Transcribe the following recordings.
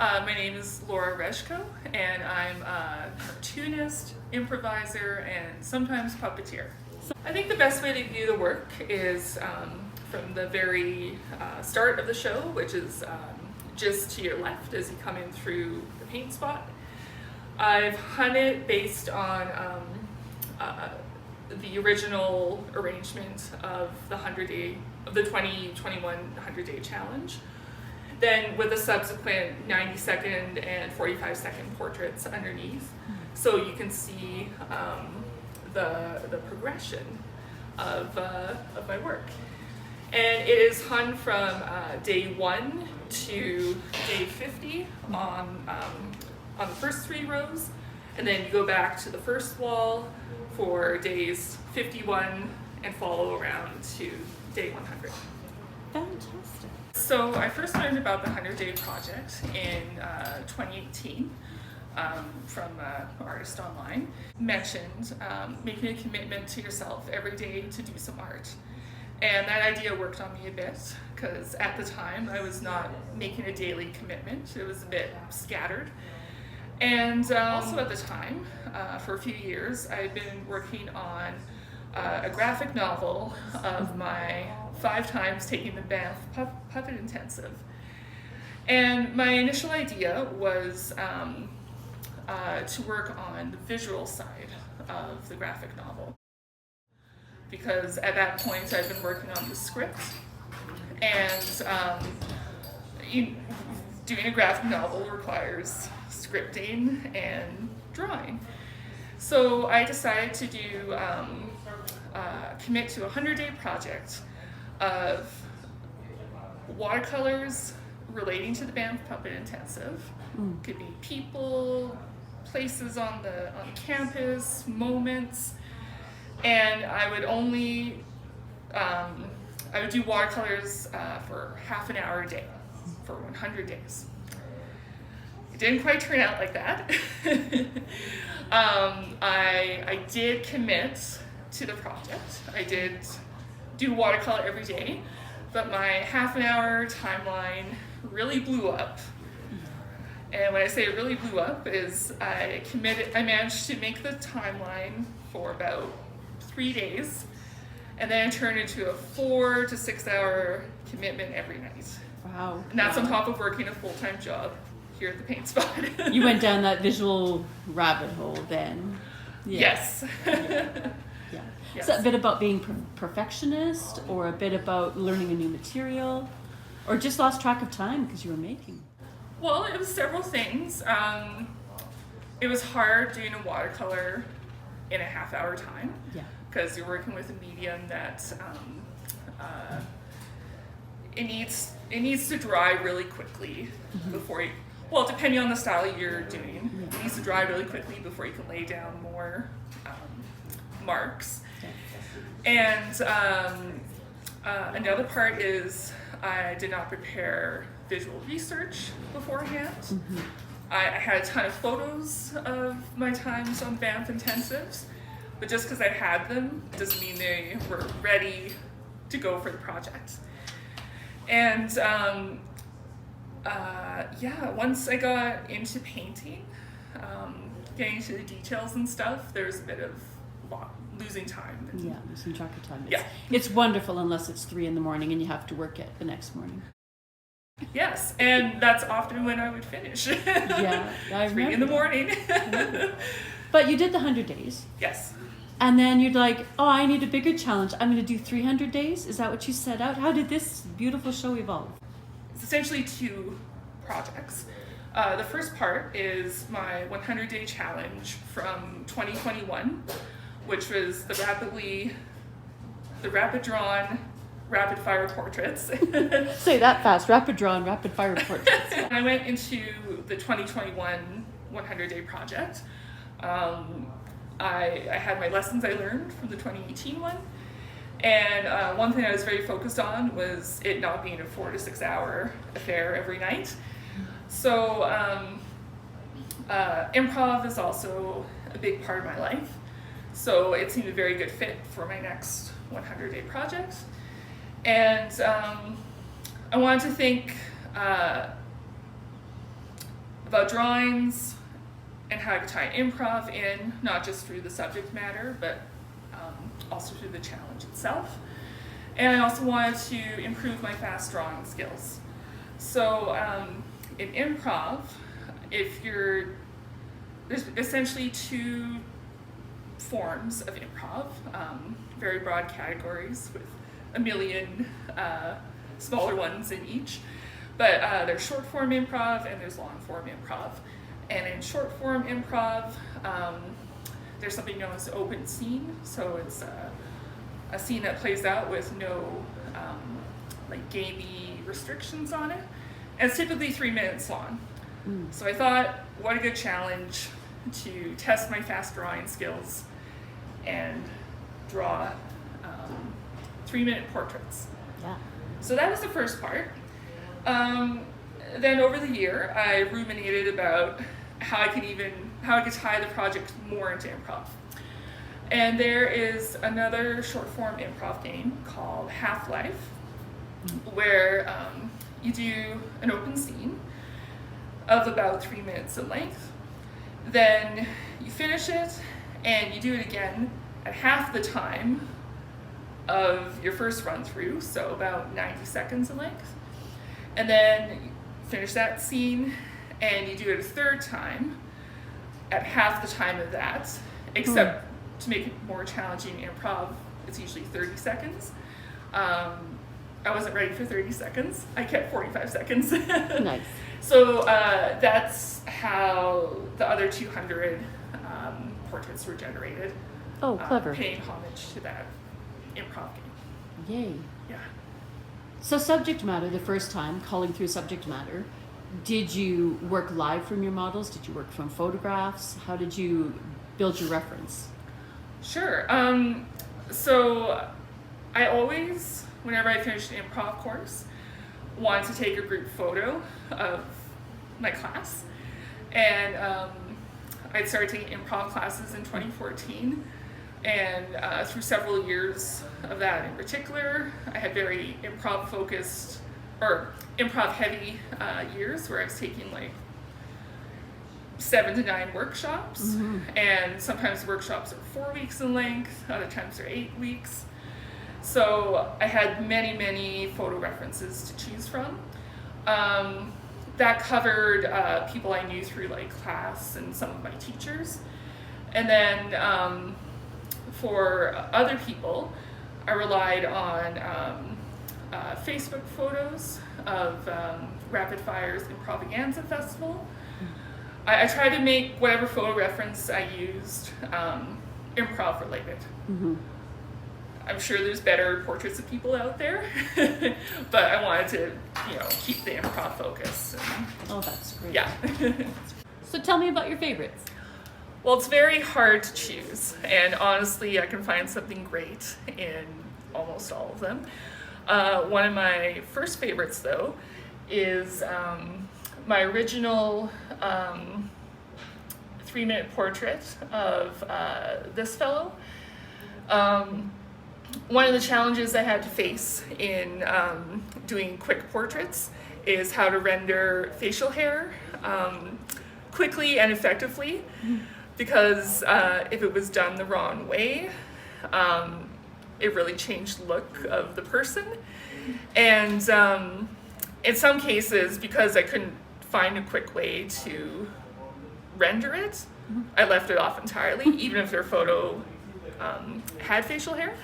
My name is Rezko, and I'm a cartoonist, improviser, and sometimes puppeteer. I think the best way to view the work is from the very start of the show, which is just to your left as you come in through the paint spot. I've hung it based on the original arrangement of the 2021 100-day challenge. Then with the subsequent 90-second and 45-second portraits underneath, so you can see the progression of my work. And it is hung from day 1 to day 50 on the first 3 rows, and then you go back to the first wall for days 51 and follow around to day 100. Fantastic. So I first learned about the 100-day project in 2018 from an artist online. Mentioned making a commitment to yourself every day to do some art. And that idea worked on me a bit because at the time I was not making a daily commitment. It was a bit scattered. And also at the time, for a few years, I'd been working on a graphic novel of my 5 times taking the Banff Puppet Intensive. And my initial idea was to work on the visual side of the graphic novel. Because at that point I'd been working on the script, and doing a graphic novel requires scripting and drawing. So I decided to do commit to a 100-day project of watercolors relating to the Banff Puppet Intensive. Could be people, places on the campus, moments, and I would only I would do watercolors for half an hour a day for 100 days. It didn't quite turn out like that. I did commit to the project. I did do watercolor every day, but my half an hour timeline really blew up. And when I say it really blew up is I managed to make the timeline for about 3 days, and then it turned into a 4 to 6 hour commitment every night. Wow. And that's on top of working a full-time job here at the paint spot. You went down that visual rabbit hole then. Yeah. Yes. Yeah. Yes. So a bit about being perfectionist, or a bit about learning a new material, or just lost track of time because you were making? Well, it was several things. It was hard doing a watercolor in a half-hour time. Yeah. Because you're working with a medium that it needs to dry really quickly before you, well, depending on the style you're doing, it needs to dry really quickly before you can lay down more marks. And another part is I did not prepare visual research beforehand. I had a ton of photos of my times on Banff intensives, but just because I had them doesn't mean they were ready to go for the project. And once I got into painting, getting into the details and stuff, there was a bit of losing time. Yeah, losing track of time. It's wonderful unless it's 3 a.m. and you have to work it the next morning. Yes, and that's often when I would finish. Yeah, I 3 in the morning. But you did the 100 days. Yes. And then you're like, oh, I need a bigger challenge. I'm going to do 300 days. Is that what you set out? How did this beautiful show evolve? It's essentially 2 projects. The first part is my 100-day challenge from 2021, which was the rapid drawn, rapid fire portraits. Say that fast. Rapid drawn, rapid fire portraits. I went into the 2021 100-day project. I had my lessons I learned from the 2018 one, and one thing I was very focused on was it not being a 4 to 6 hour affair every night. So improv is also a big part of my life, so it seemed a very good fit for my next 100-day project. And I wanted to think about drawings and how to tie improv in, not just through the subject matter, but also through the challenge itself. And I also wanted to improve my fast drawing skills. So in improv, there's essentially two forms of improv, very broad categories with a million smaller ones in each. But there's short form improv and there's long form improv. And in short form improv, there's something known as open scene. So it's a scene that plays out with no like gamey restrictions on it. And it's typically 3 minutes long. So I thought, what a good challenge to test my fast drawing skills and draw 3-minute portraits. Yeah. So that was the first part. Then over the year, I ruminated about how I could tie the project more into improv. And there is another short form improv game called Half-Life, where you do an open scene of about 3 minutes in length. Then you finish it and you do it again at half the time of your first run through, so about 90 seconds in length. And then you finish that scene and you do it a third time at half the time of that, except to make it more challenging improv, it's usually 30 seconds. I wasn't ready for 30 seconds. I kept 45 seconds. Nice. So that's how the other 200 portraits were generated. Oh, clever. Paying homage to that improv game. Yay. Yeah. So subject matter, the first time, calling through subject matter, did you work live from your models? Did you work from photographs? How did you build your reference? Sure. So I always, whenever I finished an improv course, wanted to take a group photo of my class. And I'd started taking improv classes in 2014. And through several years of that in particular, I had very improv focused or improv heavy years where I was taking like 7 to 9 workshops. And sometimes workshops are 4 weeks in length, other times they're 8 weeks. So I had many, many photo references to choose from. That covered people I knew through like class and some of my teachers. And then for other people, I relied on Facebook photos of Rapid Fire's Improvaganza Festival. I tried to make whatever photo reference I used improv related. I'm sure there's better portraits of people out there, but I wanted to, keep the improv focus. And, oh, that's great. Yeah. So tell me about your favorites. Well, it's very hard to choose, and honestly, I can find something great in almost all of them. One of my first favorites, though, is my original 3-minute portrait of this fellow. One of the challenges I had to face in doing quick portraits is how to render facial hair quickly and effectively, because if it was done the wrong way, it really changed the look of the person. And in some cases, because I couldn't find a quick way to render it, I left it off entirely, even if their photo had facial hair.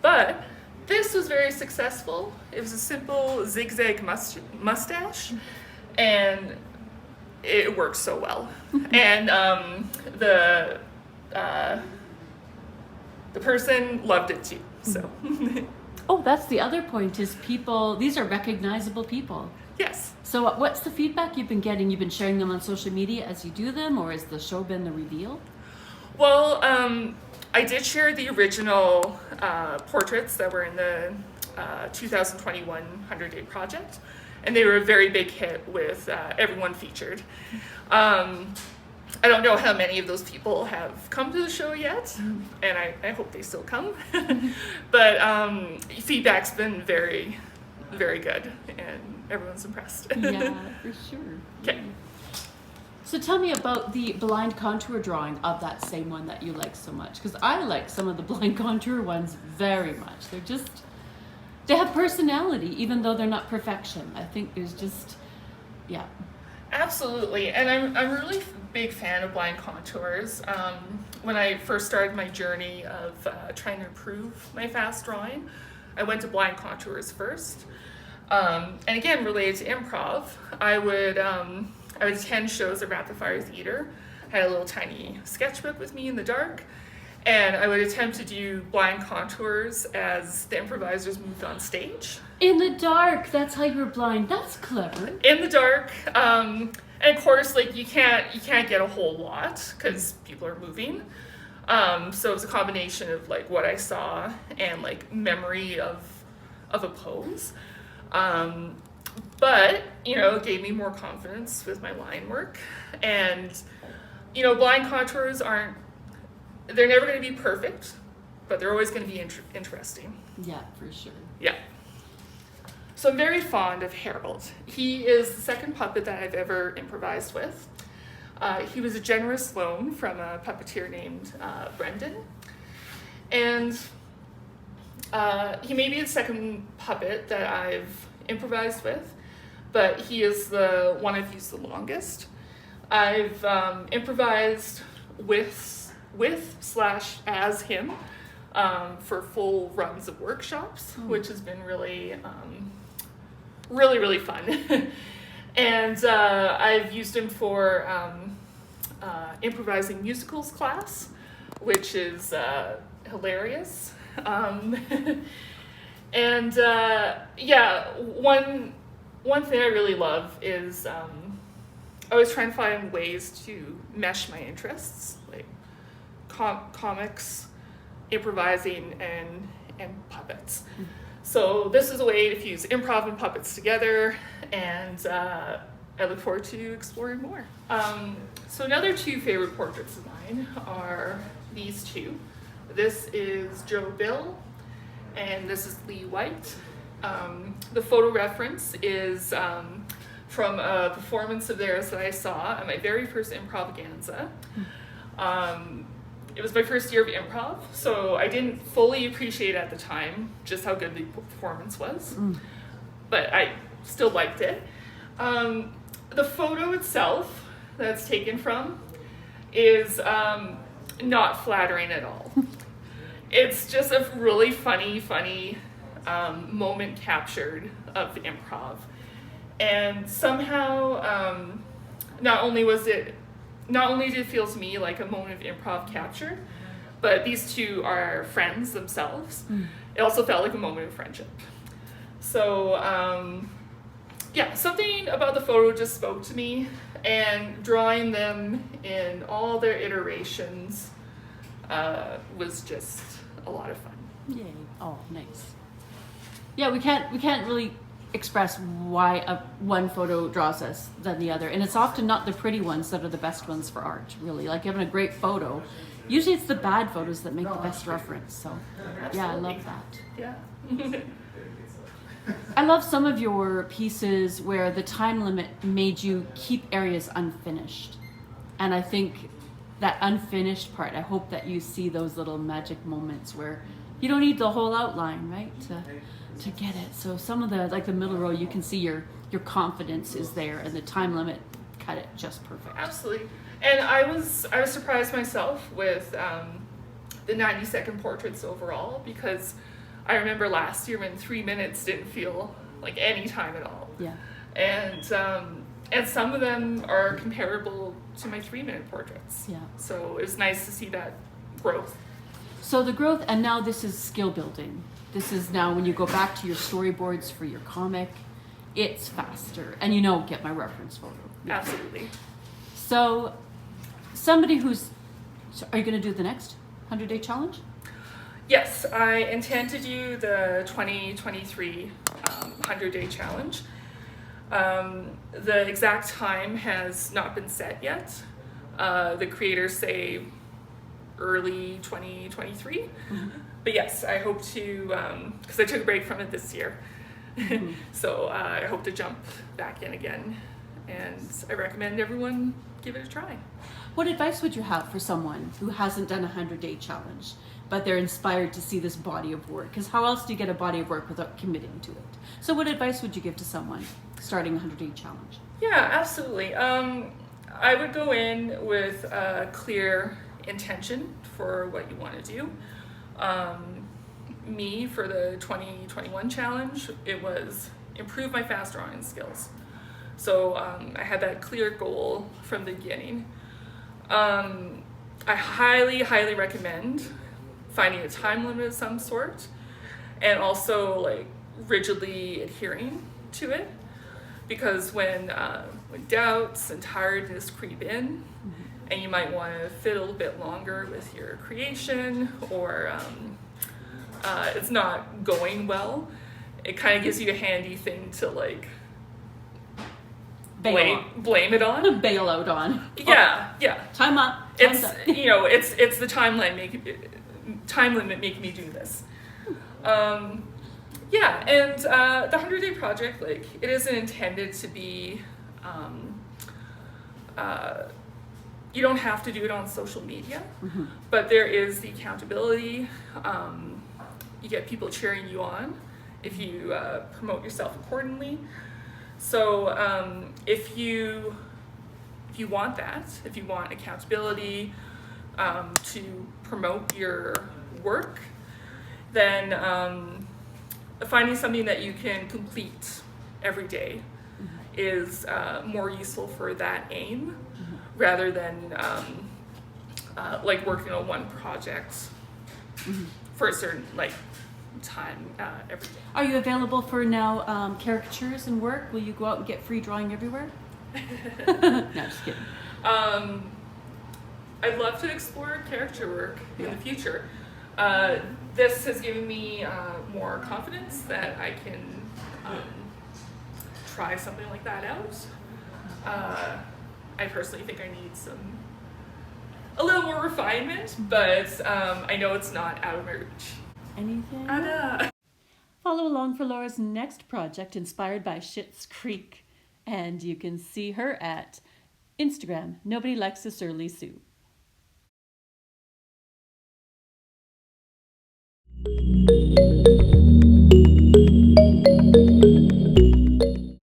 But this was very successful. It was a simple zigzag mustache, and it worked so well. And the person loved it too. So. Oh, that's the other point, is people, these are recognizable people. Yes. So what's the feedback you've been getting? You've been sharing them on social media as you do them, or has the show been the reveal? Well, I did share the original portraits that were in the 2021 100-Day Project, and they were a very big hit with everyone featured. I don't know how many of those people have come to the show yet, and I hope they still come. But feedback's been very, very good, and everyone's impressed. Yeah, for sure. Okay. So tell me about the blind contour drawing of that same one that you like so much, because I like some of the blind contour ones very much. They have personality, even though they're not perfection. I think there's just, yeah. Absolutely, and I'm really big fan of blind contours. When I first started my journey of trying to improve my fast drawing, I went to blind contours first. And again, related to improv, I would attend shows at Rapid Fire Theatre. I had a little tiny sketchbook with me in the dark, and I would attempt to do blind contours as the improvisers moved on stage. In the dark, that's how you're blind. That's clever. In the dark, and of course, like you can't get a whole lot because people are moving. So it was a combination of like what I saw and like memory of a pose. But it gave me more confidence with my line work. And blind contours they're never going to be perfect, but they're always going to be interesting. Yeah, for sure. Yeah. So I'm very fond of Harold. He is the second puppet that I've ever improvised with. He was a generous loan from a puppeteer named Brendan. And he may be the second puppet that I've improvised with, but he is the one I've used the longest. I've improvised with/as him for full runs of workshops, which has been really fun. And I've used him for improvising musicals class, which is hilarious. And one thing I really love is I was trying to find ways to mesh my interests, like comics, improvising, and puppets. So this is a way to fuse improv and puppets together, and I look forward to exploring more. So another two favorite portraits of mine are these two. This is Joe Bill, and this is Lee White. The photo reference is from a performance of theirs that I saw at my very first improvaganza. It was my first year of improv, so I didn't fully appreciate at the time just how good the performance was, but I still liked it. The photo itself that it's taken from is not flattering at all. It's just a really funny moment captured of improv. And somehow, not only did it feel to me like a moment of improv captured, but these two are friends themselves. It also felt like a moment of friendship. So, something about the photo just spoke to me, and drawing them in all their iterations was just a lot of fun. Yay. Oh, nice. Yeah, we can't really express why one photo draws us than the other, and it's often not the pretty ones that are the best ones for art, really. Like having a great photo, usually it's the bad photos that make the best reference. So yeah, I love that. Yeah. I love some of your pieces where the time limit made you keep areas unfinished, and I think that unfinished part, I hope that you see those little magic moments where you don't need the whole outline, right, to get it. So some of the middle row, you can see your confidence is there, and the time limit cut it just perfect. Absolutely. And I was surprised myself with the 90-second portraits overall, because I remember last year when 3 minutes didn't feel like any time at all. Yeah. And some of them are comparable to my 3-minute portraits. Yeah. So it was nice to see that growth. So the growth, and now this is skill building. This is now when you go back to your storyboards for your comic, it's faster. And get my reference photo. Yeah. Absolutely. So are you going to do the next 100-day challenge? Yes, I intend to do the 2023 100-day challenge. The exact time has not been set yet. The creators say early 2023. Mm-hmm. But yes, I hope to, because I took a break from it this year. Mm-hmm. So I hope to jump back in again and I recommend everyone give it a try. What advice would you have for someone who hasn't done a 100-day challenge, but they're inspired to see this body of work? Because how else do you get a body of work without committing to it? So what advice would you give to someone starting a 100-day challenge? Yeah, absolutely. I would go in with a clear intention for what you want to do. Me, for the 2021 challenge, it was improve my fast drawing skills. So I had that clear goal from the beginning. I highly recommend finding a time limit of some sort, and also like rigidly adhering to it, because when doubts and tiredness creep in, and you might want to fiddle a bit longer with your creation, or it's not going well, it kind of gives you a handy thing to like blame it on. Bail out on. Yeah. Time up. It's up. it's the time limit making me do this. Yeah, and the 100-day project, like, it isn't intended to be. You don't have to do it on social media, but there is the accountability. You get people cheering you on if you promote yourself accordingly. So if you want that, if you want accountability to promote your work, then finding something that you can complete every day is more useful for that aim, rather than like working on one project for a certain like time every day. Are you available for now caricatures and work? Will you go out and get free drawing everywhere? No, just kidding. I'd love to explore caricature work in the future. This has given me more confidence that I can try something like that out. I personally think I need a little more refinement, but I know it's not out of my reach. Anything? Follow along for Laura's next project inspired by Schitt's Creek, and you can see her at Instagram, Nobody Likes a Surly Sue.